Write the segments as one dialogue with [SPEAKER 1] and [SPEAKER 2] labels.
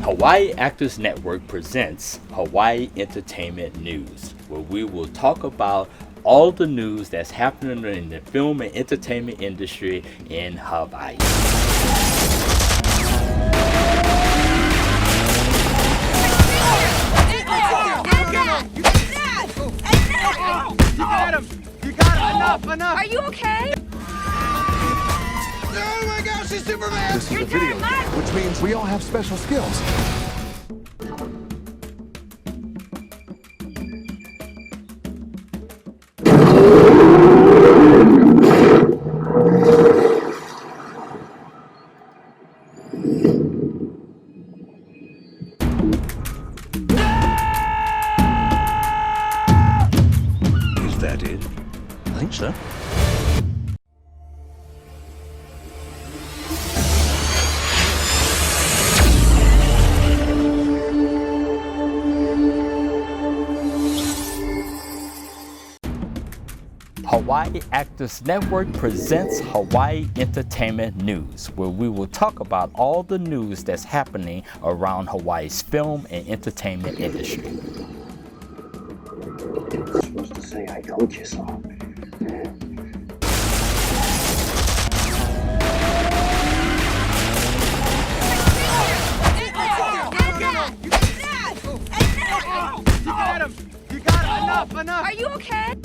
[SPEAKER 1] Hawaii Actors Network presents Hawaii Entertainment News, where we will talk about all the news that's happening in the film and entertainment industry in Hawaii.
[SPEAKER 2] You got him! Enough!
[SPEAKER 3] Are you okay?
[SPEAKER 2] Oh my gosh, he's Superman!
[SPEAKER 4] This is a video game, which means we all have special skills.
[SPEAKER 5] Is that it?
[SPEAKER 4] I think so.
[SPEAKER 1] Hawaii Actors Network presents Hawaii Entertainment News, where we will talk about all the news that's happening around Hawaii's film and entertainment industry.
[SPEAKER 6] You're supposed to say, I told you so.
[SPEAKER 2] You got him! Enough!
[SPEAKER 3] Are you okay?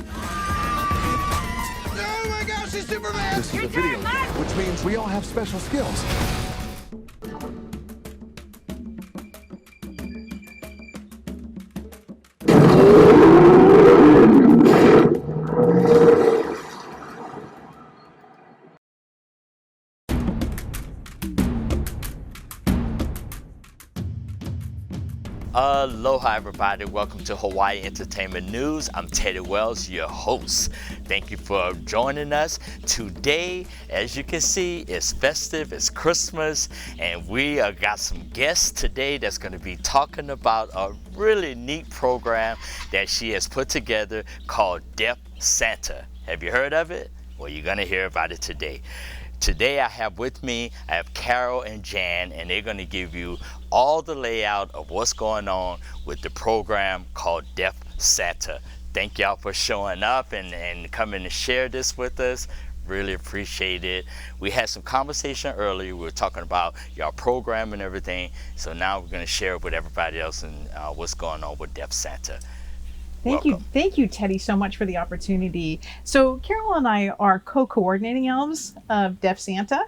[SPEAKER 2] Oh my gosh, he's Superman!
[SPEAKER 4] This is a video game, which means we all have special skills.
[SPEAKER 1] Aloha everybody, welcome to Hawaii Entertainment News. I'm Teddy Wells, your host. Thank you for joining us. Today, as you can see, it's festive, it's Christmas, and we got some guests today that's going to be talking about a really neat program that she has put together called Deaf Santa. Have you heard of it? Well, you're going to hear about it today. Today I have with me, I have Carol and Jan, and they're going to give you all the layout of what's going on with the program called Deaf Santa. Thank y'all for showing up and coming to share this with us. Really appreciate it. We had some conversation earlier. We were talking about y'all program and everything. So now we're going to share it with everybody else and what's going on with Deaf Santa.
[SPEAKER 7] Thank you, Teddy, so much for the opportunity. So Carol and I are co-coordinating elves of Deaf Santa,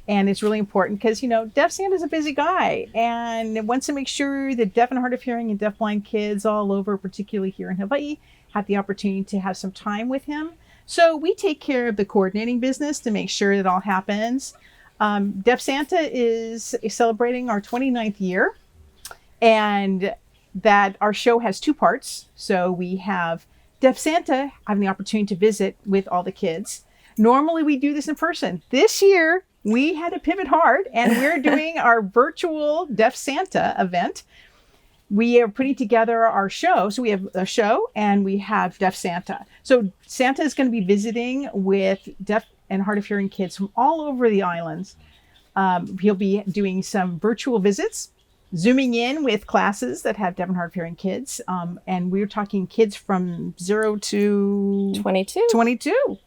[SPEAKER 7] and it's really important because, Deaf Santa's a busy guy and wants to make sure that deaf and hard of hearing and deafblind kids all over, particularly here in Hawaii, have the opportunity to have some time with him. So we take care of the coordinating business to make sure that all happens. Deaf Santa is celebrating our 29th year, and that our show has two parts. So we have Deaf Santa having the opportunity to visit with all the kids. Normally we do this in person. This year we had to pivot hard and we're doing our virtual Deaf Santa event. We are putting together our show. So we have a show and we have Deaf Santa. So Santa is going to be visiting with deaf and hard of hearing kids from all over the islands. He'll be doing some virtual visits, zooming in with classes that have deaf and hard of hearing kids. And we're talking kids from 0 to 22.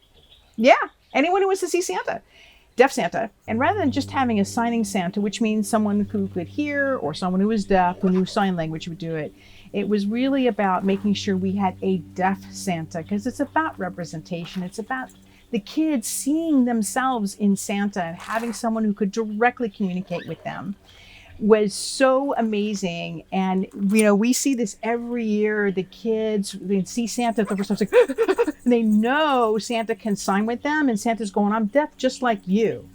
[SPEAKER 7] Yeah. Anyone who wants to see Santa, Deaf Santa. And rather than just having a signing Santa, which means someone who could hear or someone who was deaf who knew sign language would do it, it was really about making sure we had a deaf Santa, because it's about representation. It's about the kids seeing themselves in Santa and having someone who could directly communicate with them. Was so amazing. And we see this every year. The kids, they see Santa for the first time, it's like, and they know Santa can sign with them, and Santa's going, I'm deaf just like you.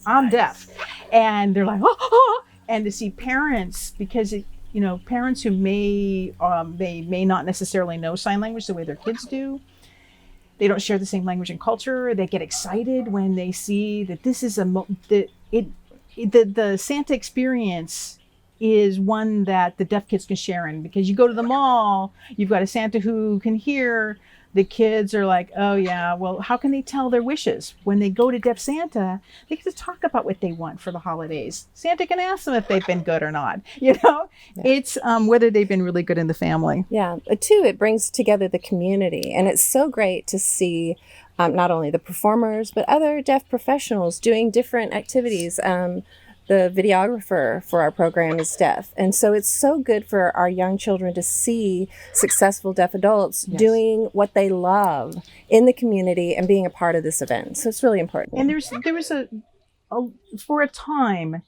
[SPEAKER 7] I'm deaf. And they're like, oh. And to see parents, because parents who they may not necessarily know sign language the way their kids do. They don't share the same language and culture. They get excited when they see that this is the Santa experience is one that the deaf kids can share in, because you go to the mall, you've got a Santa who can hear, the kids are like, oh yeah, well, how can they tell their wishes? When they go to Deaf Santa, they get to talk about what they want for the holidays. Santa can ask them if they've been good or not. It's whether they've been really good in the family.
[SPEAKER 3] Yeah. Too, it brings together the community, and it's so great to see not only the performers, but other deaf professionals doing different activities. The videographer for our program is deaf. And so it's so good for our young children to see successful deaf adults doing what they love in the community and being a part of this event. So it's really important.
[SPEAKER 7] And there was for a time,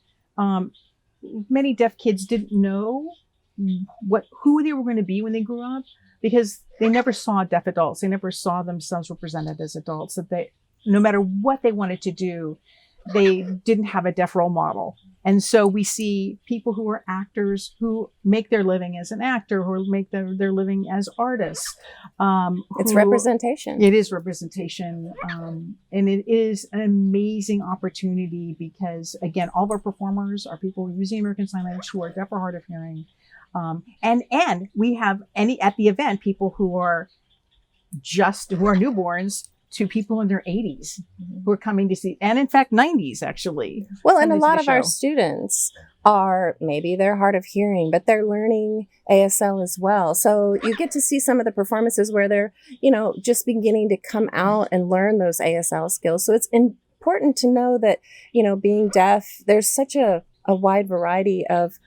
[SPEAKER 7] many deaf kids didn't know who they were going to be when they grew up, because they never saw deaf adults. They never saw themselves represented as adults, that they, no matter what they wanted to do, they didn't have a deaf role model. And so we see people who are actors who make their living as an actor, who make their living as artists.
[SPEAKER 3] It's representation.
[SPEAKER 7] It is representation. And it is an amazing opportunity because, again, all of our performers are people using American Sign Language who are deaf or hard of hearing. And we have at the event, people who are newborns to people in their 80s who are coming to see, and in fact 90s actually.
[SPEAKER 3] Well, and a lot of our students maybe they're hard of hearing, but they're learning ASL as well. So you get to see some of the performances where they're, just beginning to come out and learn those ASL skills. So it's important to know that, being deaf, there's such a wide variety of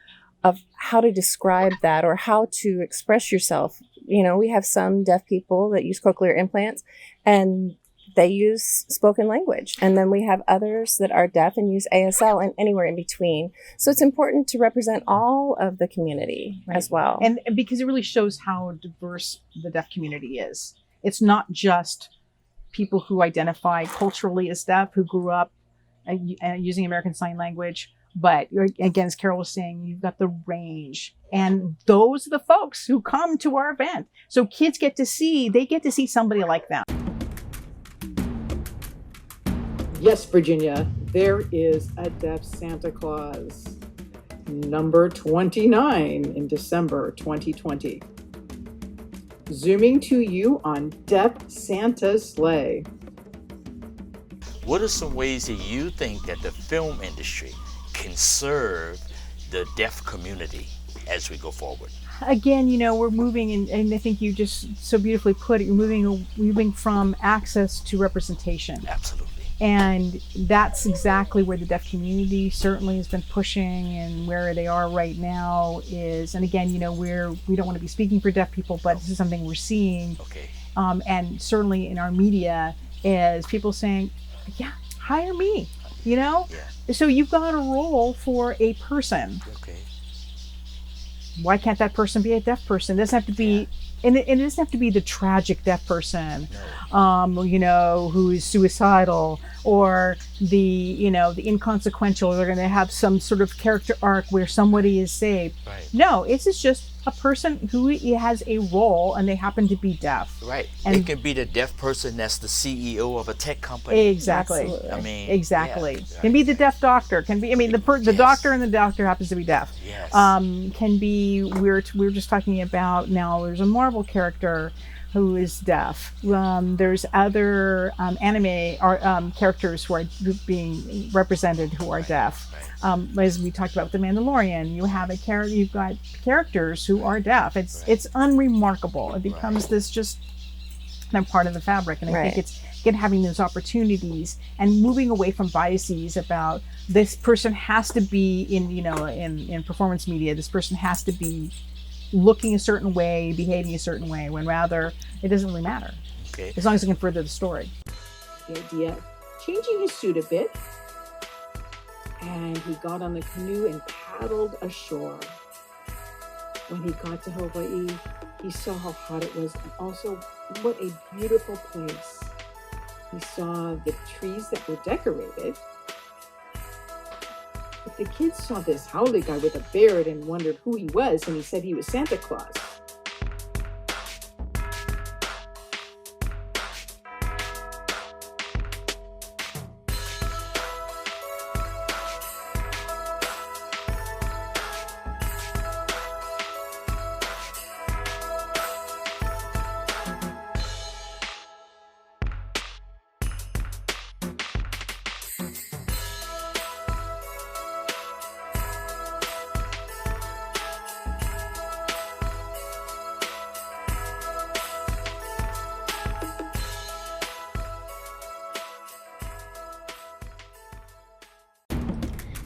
[SPEAKER 3] how to describe that or how to express yourself. We have some deaf people that use cochlear implants and they use spoken language. And then we have others that are deaf and use ASL and anywhere in between. So it's important to represent all of the community as well.
[SPEAKER 7] And because it really shows how diverse the deaf community is. It's not just people who identify culturally as deaf, who grew up using American Sign Language. But again, as Carol was saying, you've got the range. And those are the folks who come to our event. So kids get to see somebody like them.
[SPEAKER 8] Yes, Virginia, there is a deaf Santa Claus. Number 29 in December 2020. Zooming to you on Deaf Santa's Sleigh.
[SPEAKER 1] What are some ways that you think that the film industry can serve the deaf community as we go forward?
[SPEAKER 7] Again, we're moving, and I think you just so beautifully put it, you're moving from access to representation.
[SPEAKER 1] Absolutely.
[SPEAKER 7] And that's exactly where the deaf community certainly has been pushing, and where they are right now is, and again, we don't want to be speaking for deaf people, but this is something we're seeing.
[SPEAKER 1] Okay.
[SPEAKER 7] And certainly in our media is people saying, yeah, hire me,
[SPEAKER 1] Yeah.
[SPEAKER 7] So you've got a role for a person.
[SPEAKER 1] Okay.
[SPEAKER 7] Why can't that person be a deaf person? It doesn't have to be, and it doesn't have to be the tragic deaf person, who is suicidal, or the inconsequential. They're going to have some sort of character arc where somebody is saved.
[SPEAKER 1] Right.
[SPEAKER 7] No, it's just a person who has a role and they happen to be deaf.
[SPEAKER 1] Right.
[SPEAKER 7] And
[SPEAKER 1] it can be the deaf person that's the CEO of a tech company.
[SPEAKER 7] Exactly.
[SPEAKER 3] Absolutely.
[SPEAKER 1] I mean,
[SPEAKER 7] Exactly.
[SPEAKER 1] yeah,
[SPEAKER 7] Can be the deaf doctor. Can be. The doctor, and the doctor happens to be deaf.
[SPEAKER 1] Yes.
[SPEAKER 7] Can be. We're just talking about now. There's a Marvel character who is deaf. There's other anime characters who are being represented who are deaf. As we talked about with The Mandalorian, you've got characters who are deaf. It's unremarkable. It becomes this just part of the fabric, and I think it's having those opportunities and moving away from biases about this person has to be in performance media. This person has to be looking a certain way, behaving a certain way, when rather it doesn't really matter.
[SPEAKER 1] Okay.
[SPEAKER 7] As long as it can further the story.
[SPEAKER 8] The idea, changing his suit a bit, and he got on the canoe and paddled ashore. When he got to Hawaii, he saw how hot it was, and also what a beautiful place. He saw the trees that were decorated. But the kids saw this howler guy with a beard and wondered who he was, and he said he was Santa Claus.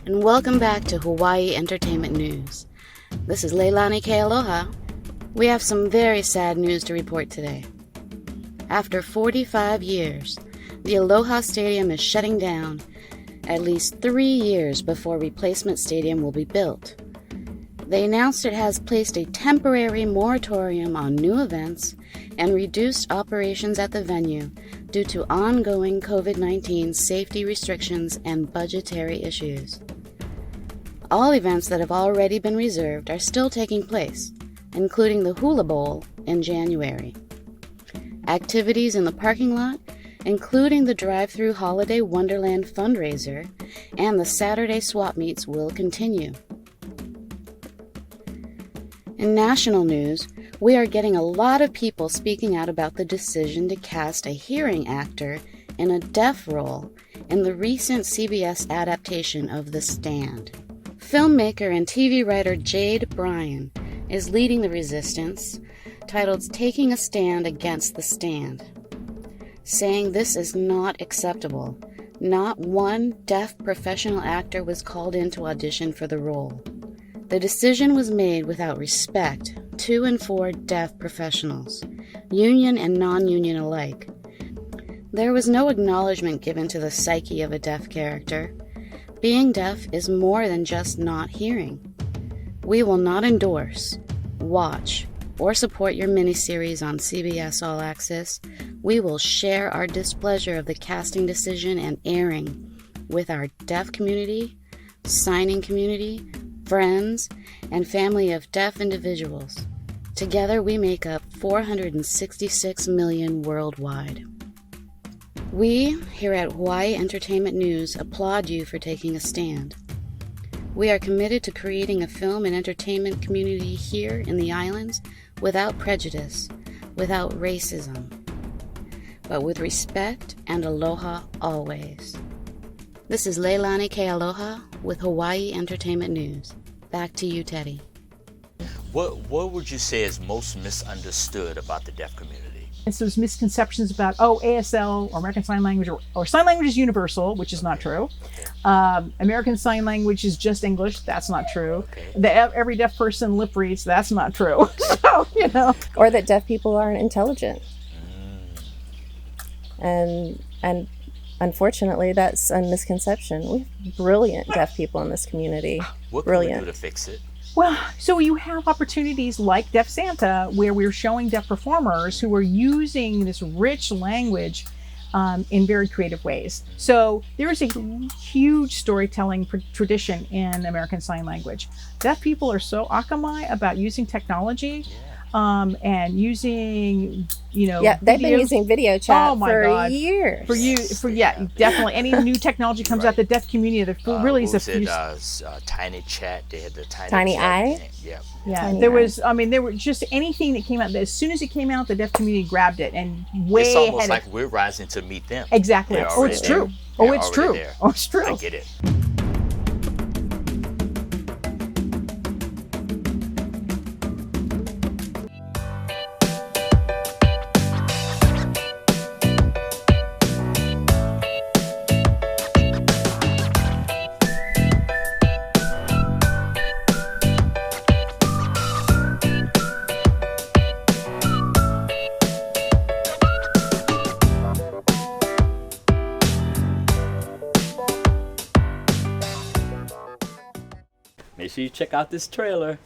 [SPEAKER 9] and welcome back to Hawaii Entertainment News. This is Leilani Ke Aloha. We have some very sad news to report today. After 45 years, the Aloha Stadium is shutting down at least 3 years before replacement stadium will be built. They announced it has placed a temporary moratorium on new events and reduced operations at the venue due to ongoing COVID-19 safety restrictions and budgetary issues. All events that have already been reserved are still taking place, including the Hula Bowl in January. Activities in the parking lot, including the drive-through Holiday Wonderland fundraiser and the Saturday swap meets, will continue. In national news, we are getting a lot of people speaking out about the decision to cast a hearing actor in a deaf role in the recent CBS adaptation of The Stand. Filmmaker and TV writer Jade Bryan is leading the resistance, titled Taking a Stand Against the Stand, saying this is not acceptable. Not one deaf professional actor was called in to audition for the role. The decision was made without respect to and for deaf professionals, union and non-union alike. There was no acknowledgement given to the psyche of a deaf character. Being deaf is more than just not hearing. We will not endorse, watch, or support your miniseries on CBS All Access. We will share our displeasure of the casting decision and airing with our deaf community, signing community, friends, and family of deaf individuals. Together we make up 466 million worldwide. We, here at Hawaii Entertainment News, applaud you for taking a stand. We are committed to creating a film and entertainment community here in the islands without prejudice, without racism, but with respect and aloha always. This is Leilani Ke Aloha with Hawaii Entertainment News. Back to you, Teddy.
[SPEAKER 1] What would you say is most misunderstood about the deaf community?
[SPEAKER 7] It's those misconceptions about, ASL or American Sign Language or Sign Language is universal, which is not true. American Sign Language is just English. That's not true. Every deaf person lip reads. That's not true. So,
[SPEAKER 3] Or that deaf people aren't intelligent. And unfortunately, that's a misconception. We have brilliant deaf people in this community.
[SPEAKER 1] What can
[SPEAKER 3] Brilliant.
[SPEAKER 1] we do to fix it?
[SPEAKER 7] Well, so you have opportunities like Deaf Santa, where we're showing deaf performers who are using this rich language in very creative ways. So there is a huge storytelling tradition in American Sign Language. Deaf people are so akamai about using technology. And using,
[SPEAKER 3] Yeah, they've been using video chat for years.
[SPEAKER 7] Definitely. Any new technology comes out, the deaf community, really is
[SPEAKER 1] Tiny Chat. They had the
[SPEAKER 3] Tiny
[SPEAKER 1] Chat.
[SPEAKER 3] Eye.
[SPEAKER 1] Yeah.
[SPEAKER 7] Yeah, there were just anything that came out. As soon as it came out, the deaf community grabbed it and
[SPEAKER 1] It's almost like we're rising to meet them.
[SPEAKER 7] Exactly. It's true. It's true. It's true.
[SPEAKER 1] I get it. Make sure you check out this trailer.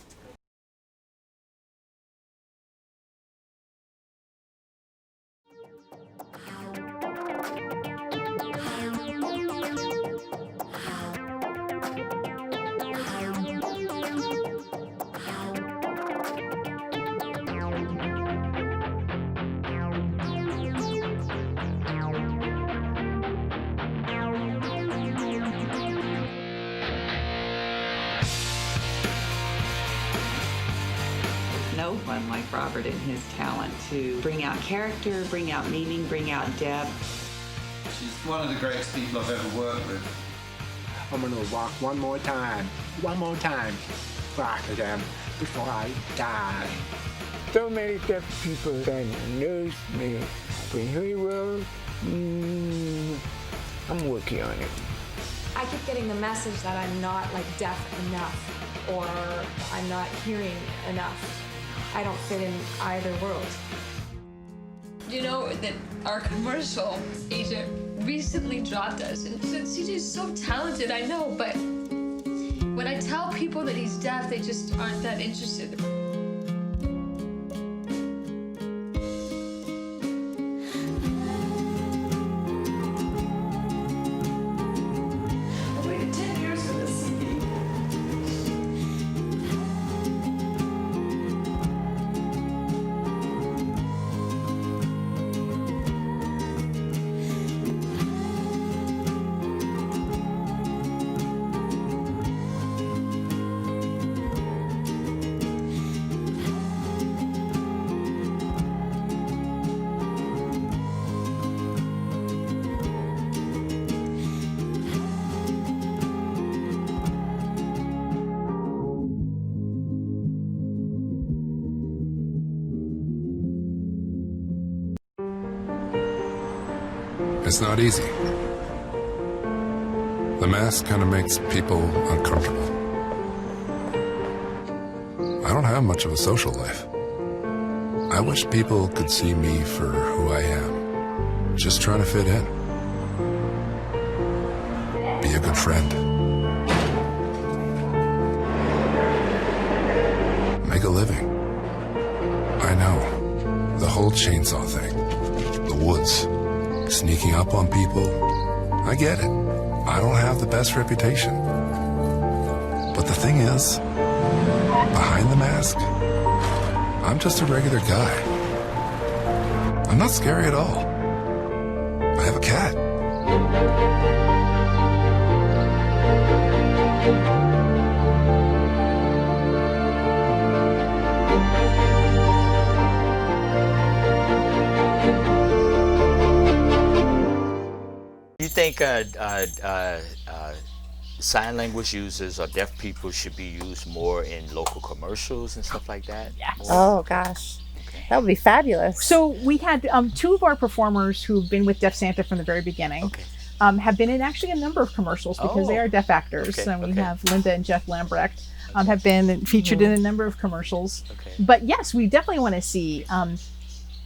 [SPEAKER 10] No one like Robert and his talent to bring out character, bring out meaning, bring out depth.
[SPEAKER 11] She's one of the greatest people I've ever worked with.
[SPEAKER 12] I'm gonna walk one more time, rock again before I die.
[SPEAKER 13] So many deaf people that knows me. But here, well, I'm working on it.
[SPEAKER 14] I keep getting the message that I'm not like deaf enough or I'm not hearing enough. I don't fit in either world.
[SPEAKER 15] You know that our commercial agent recently dropped us, and CJ's so talented, I know, but when I tell people that he's deaf, they just aren't that interested. I waited 10 years for this CD.
[SPEAKER 16] It's not easy. The mask kind of makes people uncomfortable. I don't have much of a social life. I wish people could see me for who I am, just trying to fit in. Be a good friend. Make a living. I know, the whole chainsaw thing, the woods, sneaking up on people, I get it. I don't have the best reputation. But the thing is, behind the mask, I'm just a regular guy. I'm not scary at all. I have a cat.
[SPEAKER 1] You think sign language users or deaf people should be used more in local commercials and stuff like that?
[SPEAKER 7] Yes.
[SPEAKER 3] Oh gosh, that would be fabulous.
[SPEAKER 7] So we had two of our performers who've been with Deaf Santa from the very beginning. Have been in actually a number of commercials because they are deaf actors. And we have Linda and Jeff Lambrecht have been featured in a number of commercials. But yes, we definitely want to see.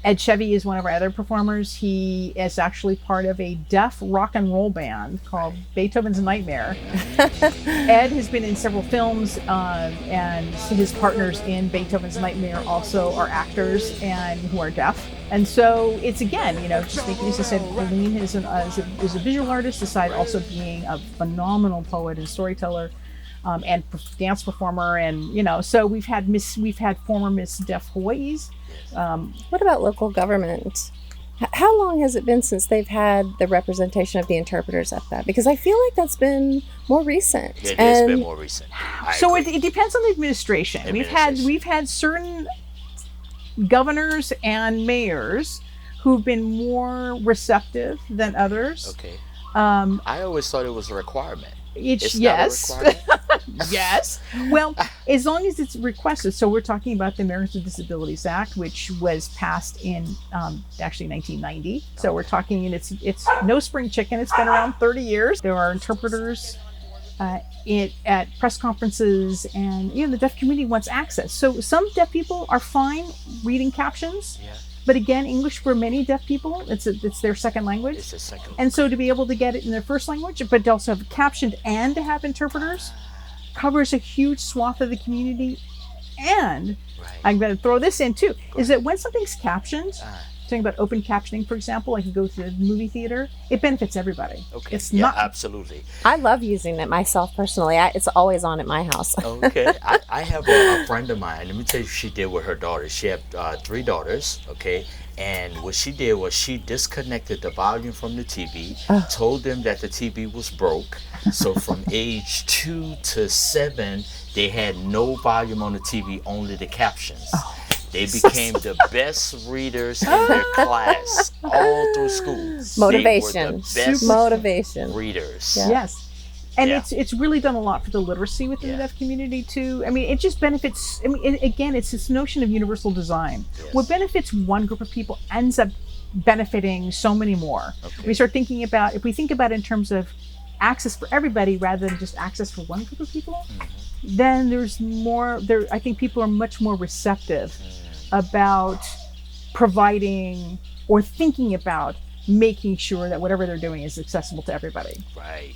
[SPEAKER 7] Ed Chevy is one of our other performers. He is actually part of a deaf rock and roll band called Beethoven's Nightmare. Ed has been in several films, and his partners in Beethoven's Nightmare also are actors and who are deaf. And so it's, again, you know, just making, as I said, Colleen is a visual artist, aside also being a phenomenal poet and storyteller. And dance performer, and you know, so we've had former Miss Deaf Hawaii's.
[SPEAKER 3] What about local government? How long has it been since they've had the representation of the interpreters at that? Because I feel like that's been more recent.
[SPEAKER 1] It has been more recent.
[SPEAKER 7] So it depends on the administration. We've had certain governors and mayors who've been more receptive than others.
[SPEAKER 1] Okay. I always thought it was a requirement.
[SPEAKER 7] It's
[SPEAKER 1] yes.
[SPEAKER 7] Not a requirement? Yes. Well, as long as it's requested. So we're talking about the Americans with Disabilities Act, which was passed in actually 1990. So we're talking, and it's no spring chicken. It's been around 30 years. There are interpreters at press conferences, and you know, the deaf community wants access. So some deaf people are fine reading captions. Yeah. But again, English for many deaf people, it's their second language.
[SPEAKER 1] It's a second language.
[SPEAKER 7] And so to be able to get it in their first language, but to also have captioned and to have interpreters, covers a huge swath of the community. And I'm going to throw this in too, is that when something's captioned, talking about open captioning, for example, like you go to the movie theater, it benefits everybody.
[SPEAKER 1] Okay.
[SPEAKER 7] It's
[SPEAKER 1] yeah,
[SPEAKER 7] not
[SPEAKER 1] absolutely.
[SPEAKER 3] I love using it myself personally. It's always on at my house.
[SPEAKER 1] Okay. I have a friend of mine. Let me tell you what she did with her daughters. She had 3 daughters, okay? And what she did was she disconnected the volume from the TV, told them that the TV was broke. So from age 2 to 7, they had no volume on the TV, only the captions. They became the best readers in their class all through school.
[SPEAKER 3] Motivation.
[SPEAKER 1] They were the best
[SPEAKER 3] motivation.
[SPEAKER 1] readers.
[SPEAKER 3] Yeah.
[SPEAKER 7] Yes. And it's really done a lot for the literacy within the deaf community too. I mean, it just benefits, I mean, again, it's this notion of universal design. Yes. What benefits one group of people ends up benefiting so many more. Okay. We start thinking about, if we think about it in terms of access for everybody rather than just access for one group of people, then there's more there. I think people are much more receptive about providing or thinking about making sure that whatever they're doing is accessible to everybody.
[SPEAKER 1] Right.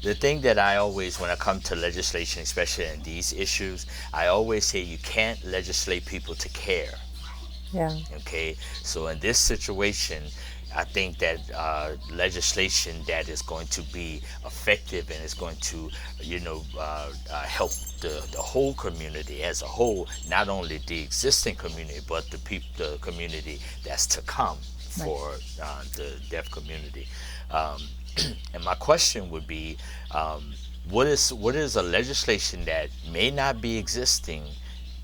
[SPEAKER 1] The thing that I always, when I come to legislation, especially in these issues, I always say you can't legislate people to care.
[SPEAKER 3] Yeah.
[SPEAKER 1] Okay. So in this situation, I think that legislation that is going to be effective and is going to, help the whole community as a whole, not only the existing community, but the community that's to come for the deaf community. And my question would be, what is a legislation that may not be existing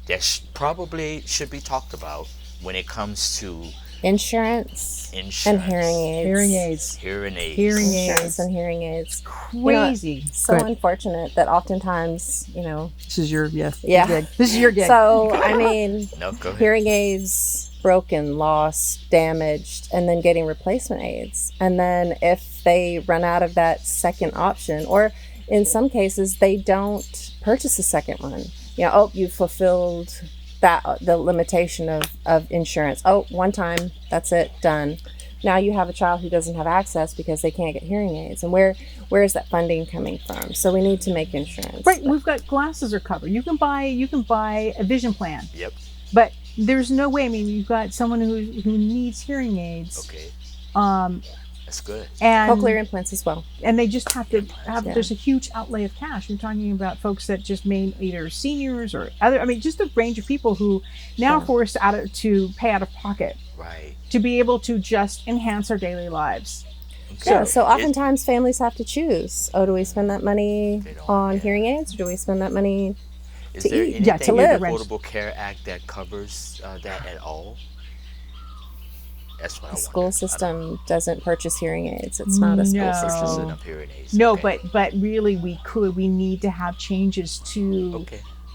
[SPEAKER 1] that probably should be talked about when it comes to
[SPEAKER 3] Insurance and hearing aids.
[SPEAKER 1] Hearing aids.
[SPEAKER 3] Insurance and hearing aids.
[SPEAKER 7] Crazy.
[SPEAKER 3] So unfortunate that oftentimes,
[SPEAKER 7] This is your
[SPEAKER 3] Yeah.
[SPEAKER 7] gig. This is your gig.
[SPEAKER 3] So, I mean,
[SPEAKER 1] No, go ahead.
[SPEAKER 3] hearing aids broken, lost, damaged, and then getting replacement aids. And then if they run out of that second option, or in some cases, they don't purchase a second one. You fulfilled the limitation of insurance. Oh, one time, that's it, done. Now you have a child who doesn't have access because they can't get hearing aids. And where is that funding coming from? So we need to make insurance.
[SPEAKER 7] Right, we've got glasses are covered. You can buy a vision plan.
[SPEAKER 1] Yep.
[SPEAKER 7] But there's no way. I mean, you've got someone who needs hearing aids.
[SPEAKER 1] Okay. That's good.
[SPEAKER 7] And
[SPEAKER 3] cochlear implants as well.
[SPEAKER 7] And they just have to have.
[SPEAKER 3] Yeah.
[SPEAKER 7] There's a huge outlay of cash. You're talking about folks that just made either seniors or other. I mean, just a range of people who now are forced to pay out of pocket.
[SPEAKER 1] Right.
[SPEAKER 7] To be able to just enhance our daily lives.
[SPEAKER 3] Yeah, so oftentimes families have to choose. Oh, do we spend that money on hearing aids, or do we spend that money
[SPEAKER 1] Is
[SPEAKER 3] to
[SPEAKER 1] there
[SPEAKER 3] eat?
[SPEAKER 1] anything
[SPEAKER 3] To
[SPEAKER 1] in
[SPEAKER 3] live.
[SPEAKER 1] the Affordable Care Act that covers that at all? That's what
[SPEAKER 3] The
[SPEAKER 1] I
[SPEAKER 3] school
[SPEAKER 1] wonder.
[SPEAKER 3] system doesn't purchase hearing aids. It's not a school system.
[SPEAKER 1] Of hearing aids.
[SPEAKER 7] No,
[SPEAKER 1] Okay.
[SPEAKER 7] but really we need to have changes to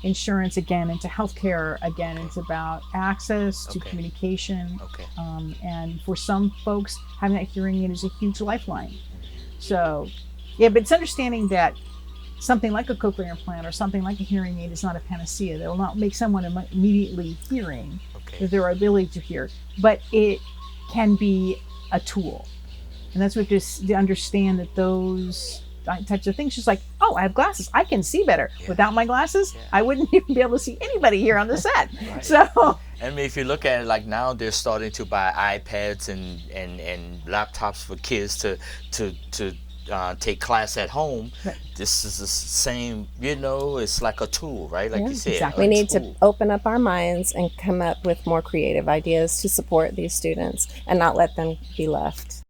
[SPEAKER 7] insurance again, and to healthcare again. It's about access to communication.
[SPEAKER 1] Okay.
[SPEAKER 7] And for some folks, having that hearing aid is a huge lifeline. So, yeah, but it's understanding that something like a cochlear implant or something like a hearing aid is not a panacea. They will not make someone immediately hearing with their ability to hear, but it can be a tool. And that's what just to understand that those types of things, just like, oh, I have glasses, I can see better. Without my glasses, I wouldn't even be able to see anybody here on the set.
[SPEAKER 1] Right.
[SPEAKER 7] So
[SPEAKER 1] I mean, if you look at it, like now they're starting to buy iPads and laptops for kids to take class at home.
[SPEAKER 3] Right.
[SPEAKER 1] This is the same, it's like a tool, right? Like you said.
[SPEAKER 3] Exactly. We need to open up our minds and come up with more creative ideas to support these students and not let them be left.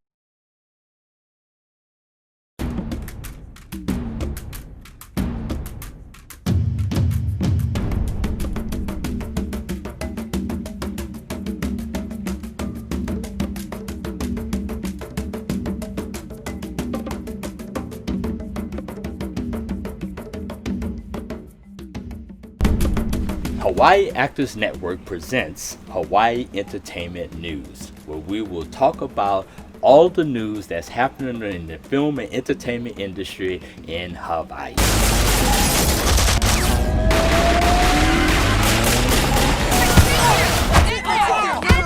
[SPEAKER 1] Hawaii Actors Network presents Hawaii Entertainment News, where we will talk about all the news that's happening in the film and entertainment industry in Hawaii.
[SPEAKER 2] You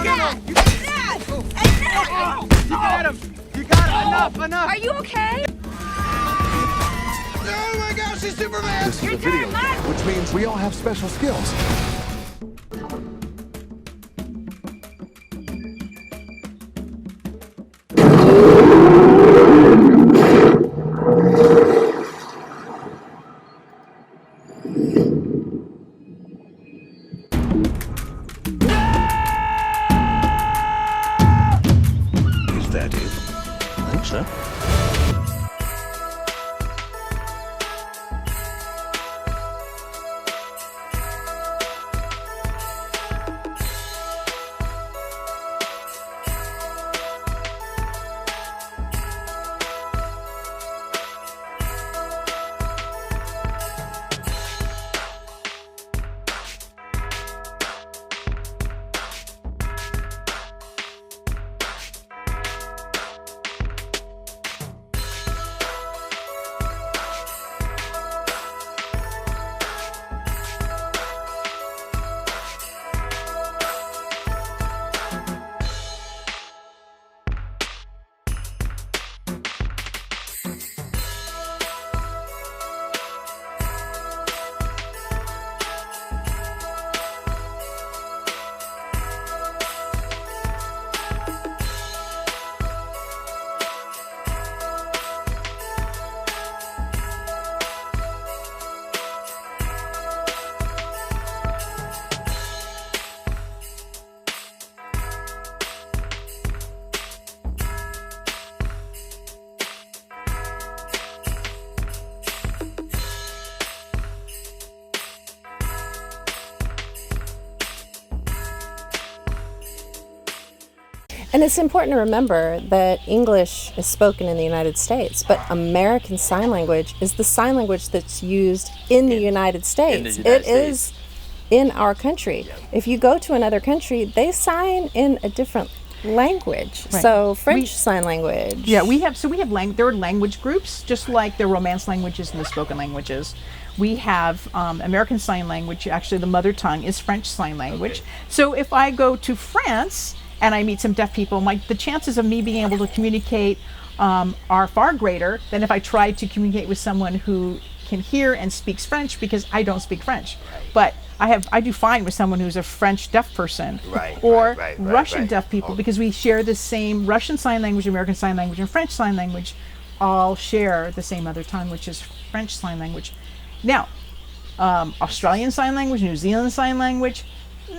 [SPEAKER 2] got him! You got him! Enough!
[SPEAKER 14] Are you okay?
[SPEAKER 2] Oh my gosh, he's Superman!
[SPEAKER 4] This is a video game, which means we all have special skills.
[SPEAKER 5] Is that it? I think so.
[SPEAKER 3] And it's important to remember that English is spoken in the United States, but American Sign Language is the sign language that's used in the United States. It is in our country. If you go to another country, they sign in a different language.
[SPEAKER 7] Right.
[SPEAKER 3] So French Sign Language.
[SPEAKER 7] Yeah, we have there are language groups, just like the Romance languages and the spoken languages. We have American Sign Language. Actually, the mother tongue is French Sign Language. So if I go to France and I meet some deaf people, the chances of me being able to communicate are far greater than if I tried to communicate with someone who can hear and speaks French, because I don't speak French. But I do fine with someone who's a French deaf person, or Russian deaf people, because we share the same Russian Sign Language, American Sign Language, and French Sign Language all share the same mother tongue, which is French Sign Language. Now, Australian Sign Language, New Zealand Sign Language,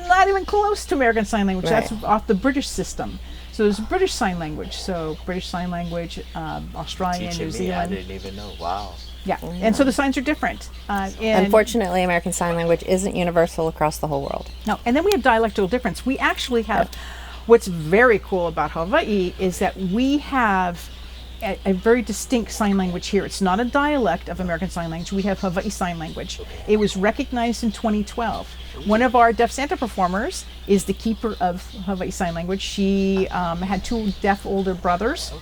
[SPEAKER 7] not even close to American Sign Language. That's off the British system. So there's British Sign Language. So British Sign Language, Australian, New Zealand.
[SPEAKER 1] I didn't even know. Wow.
[SPEAKER 7] Yeah, and so the signs are different.
[SPEAKER 3] Unfortunately, American Sign Language isn't universal across the whole world.
[SPEAKER 7] No, and then we have dialectal difference. We actually have, what's very cool about Hawaii is that we have a very distinct sign language here. It's not a dialect of American Sign Language. We have Hawaii Sign Language. It was recognized in 2012. One of our Deaf Santa performers is the keeper of Hawaii Sign Language. She had two deaf older brothers.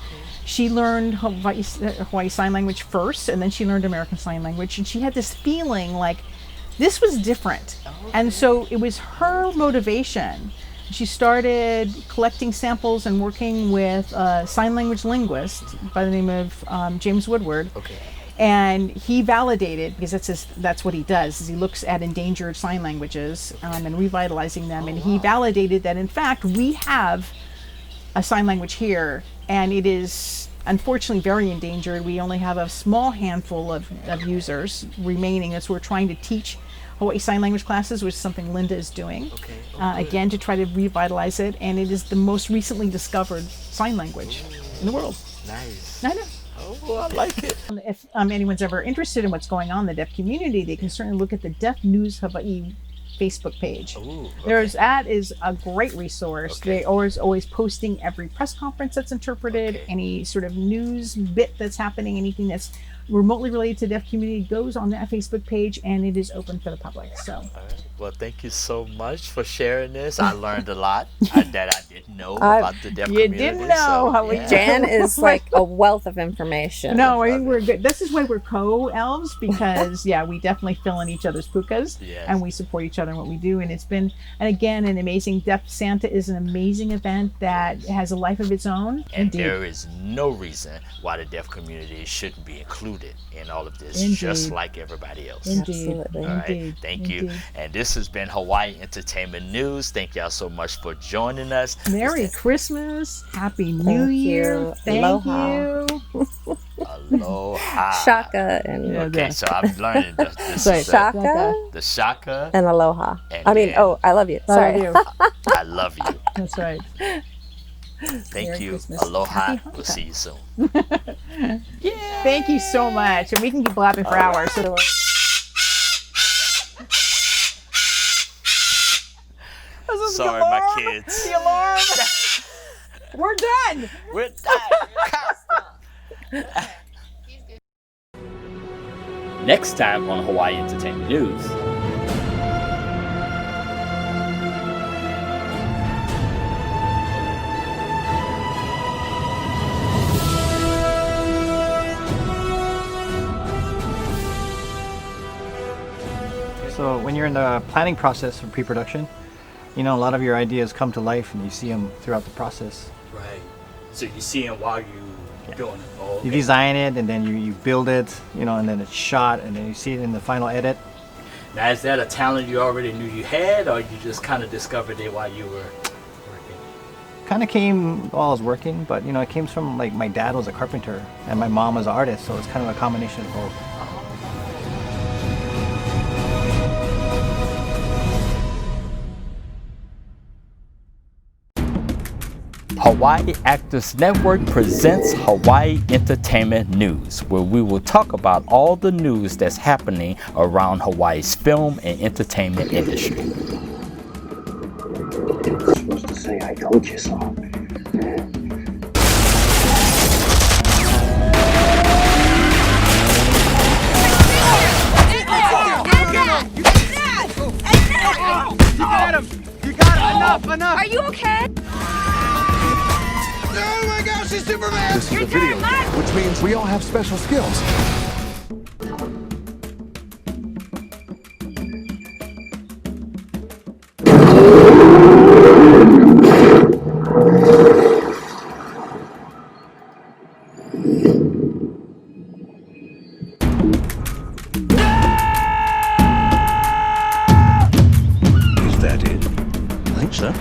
[SPEAKER 7] She learned Hawaii Sign Language first, and then she learned American Sign Language. And she had this feeling like this was different. And so it was her motivation. She started collecting samples and working with a sign language linguist by the name of James Woodward. And he validated, because that's what he does, is he looks at endangered sign languages and revitalizing them. And he validated that, in fact, we have a sign language here, and it is unfortunately very endangered. We only have a small handful of users remaining, as we're trying to teach Hawaii Sign Language classes, which is something Linda is doing, again, to try to revitalize it. And it is the most recently discovered sign language in the world.
[SPEAKER 1] Nice.
[SPEAKER 7] I know.
[SPEAKER 1] Oh, I like it.
[SPEAKER 7] If anyone's ever interested in what's going on in the deaf community, they can certainly look at the Deaf News Hawaii Facebook page. That is a great resource. They always posting every press conference that's interpreted, any sort of news bit that's happening, anything that's remotely related to the deaf community goes on that Facebook page, and it is open for the public. So.
[SPEAKER 1] All right. Well, thank you so much for sharing this. I learned a lot that I didn't know about the deaf community.
[SPEAKER 7] You didn't know how
[SPEAKER 3] Jan is like a wealth of information.
[SPEAKER 7] No, I think we're good. This is why we're co-elves, because we definitely fill in each other's pukas, and we support each other in what we do. And it's been, and again, an amazing. Deaf Santa is an amazing event that has a life of its own.
[SPEAKER 1] And there is no reason why the deaf community shouldn't be included in all of this, just like everybody else.
[SPEAKER 3] Absolutely.
[SPEAKER 1] All right. Thank you. And this has been Hawaii Entertainment News. Thank y'all so much for joining us.
[SPEAKER 7] Merry Christmas. Happy New Year. Thank you.
[SPEAKER 1] Aloha.
[SPEAKER 3] Shaka and
[SPEAKER 1] okay, so I'm learning this
[SPEAKER 3] Shaka,
[SPEAKER 1] the Shaka
[SPEAKER 3] and Aloha.
[SPEAKER 1] And
[SPEAKER 3] I love you. Sorry.
[SPEAKER 1] I love you.
[SPEAKER 7] That's right.
[SPEAKER 1] Thank
[SPEAKER 7] Merry
[SPEAKER 1] you.
[SPEAKER 7] Christmas.
[SPEAKER 1] Aloha. We'll see you soon.
[SPEAKER 7] Thank you so much. And we can keep blabbing for hours. So
[SPEAKER 1] sorry, my kids.
[SPEAKER 7] The alarm. We're done.
[SPEAKER 1] We're done. Next time on Hawaii Entertainment News.
[SPEAKER 2] So when you're in the planning process of pre-production, a lot of your ideas come to life and you see them throughout the process.
[SPEAKER 1] Right. So you see them while you're doing it. Oh, okay.
[SPEAKER 2] You design it and then you build it, and then it's shot and then you see it in the final edit.
[SPEAKER 1] Now, is that a talent you already knew you had, or you just kind of discovered it while you were working?
[SPEAKER 2] Kind of came while I was working, but it came from my dad was a carpenter and my mom was an artist, so it's kind of a combination of both.
[SPEAKER 1] Hawaii Actors Network presents Hawaii Entertainment News, where we will talk about all the news that's happening around Hawaii's film and entertainment industry.
[SPEAKER 6] You're supposed to say, I told you so.
[SPEAKER 17] Enough! Are you okay?
[SPEAKER 4] Oh my gosh, he's Superman! This is a video game, which means we all have special skills.
[SPEAKER 5] Is that it? I think so.